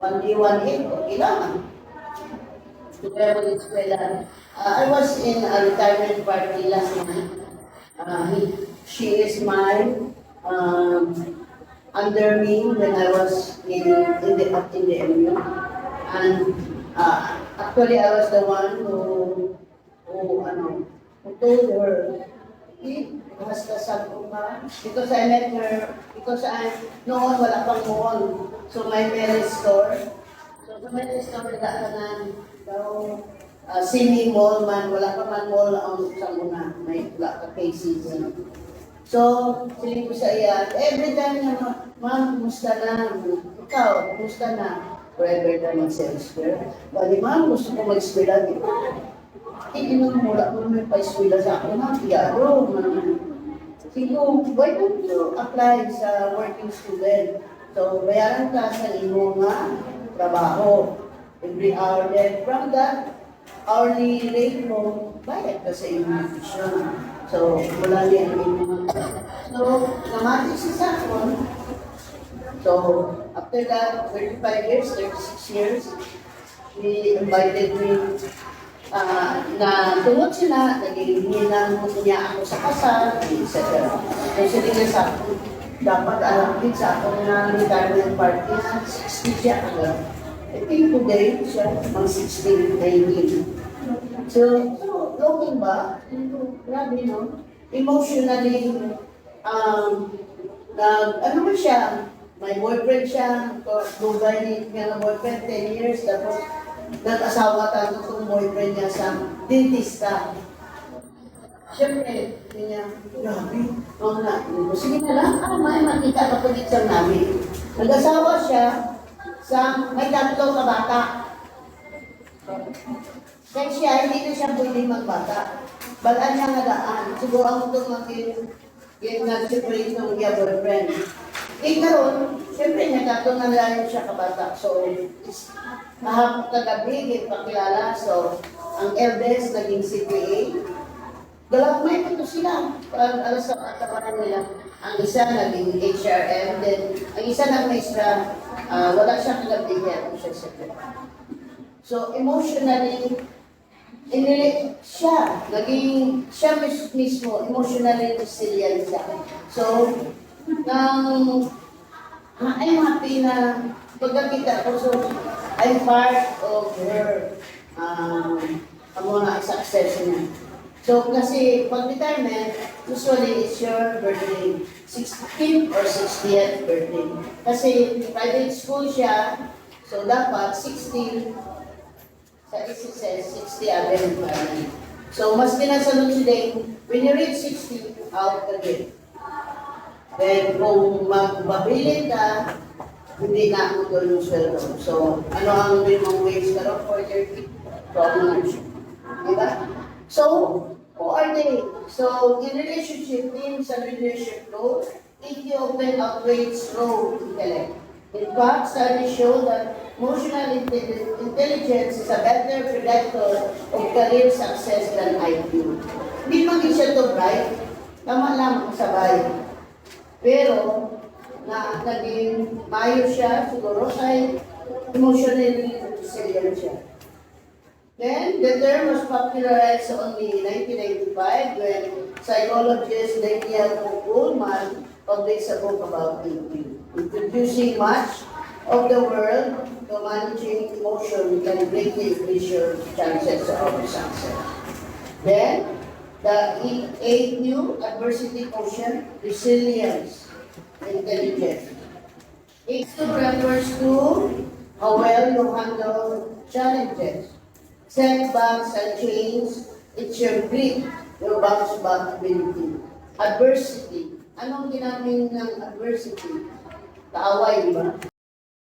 1D, 1A, okay lang. Pero eskwela. I was in a retirement party last night. She is my um, under me when I was in the MU. And actually, I was the one who told her, basta sabi ka, because I met her, because noon wala pang mall. So my parents store. So sa may store na daw, sini mall man, wala pa man mall ang sa una, may wala ka cases. So, siling ko sa iya, every time na, ma'am, kumusta na? Ikaw, kumusta na? Forever na mag-self-care. Bali, ma'am, gusto ko mag-eskwela. Hindi naman mula ko may pa-eskwela sa akin, ma'am, yaro, ma'am. Sigo, why don't you apply sa working student? So, bayaran ka sa imo nga trabaho every hour. Then, from that hourly rate mo, bayad ka sa iyong tuition. So, wala niya ang iyong So, namati si Sakon. So, after that, 35 years, 36 years, he invited me na tungod sila, naging hinang niya ako sa kasal, etc. So, sila nga sa akin, dapat alam din sa akong na retirement party na 60 siya agad. I think today siya, mga 16, 19. So looking back, grabe no, emotionally, ano ba siya, may boyfriend siya, Dubai niya ng boyfriend, 10 years, tapos nag-asawa tayo itong boyfriend niya sa dentista. Siyempre, niya, grabe, sige na lang, may makita kapag isang namin. Nag-asawa siya sa may 3 kabata. Kaya siya, hindi na siya pwede magbata. Balaan niya nga daan. Siguro ang itong yung nag-separate ng iya boyfriend. Karon, siyempre niya na lang siya kabata. So, kahapon kagabi, pakilala. So, ang eldest naging CPA. Dalawang ito sila. Alas sa katapanan nila. Ang isa naging HRM. Then, ang isa na maestra, wala siyang kagabihan. So, emotionally, siya mismo, emotionally resilient siya. So, I'm happy na pagkakita ko, so, I'm part of her mga success niya. So, kasi pag-retirement, usually it's your birthday, 16th or 60th birthday. Kasi private school siya, so dapat 16, sa SSS, 60 again. So, mas pinasalot sila, when you reach 60, out again. Then, kung magbabilin ka, hindi na ako doon yung sweldo. So, ano ang minimum wage ka rin for 30? Diba? So, who are they? So, in relationship teams and leadership role, EQ often outweighs role intellect. In fact, studies show that emotional intelligence is a better predictor of career success than IQ. Hindi man siya to bright, tama lang sabay. Pero, naging mayo siya, siguro ay emotionally resilient siya. Then, the term was popularized only in 1995 when psychologist Daniel Goleman published a book about EQ, introducing much of the world to managing emotion can greatly increase your chances of success. Then, the EQ, adversity quotient, resilience, intelligence. EQ refers to how well you handle challenges. Setbacks and change, it's your grit, your bounce back ability. Adversity. Anong ginamit ng adversity? Kaaway, di ba?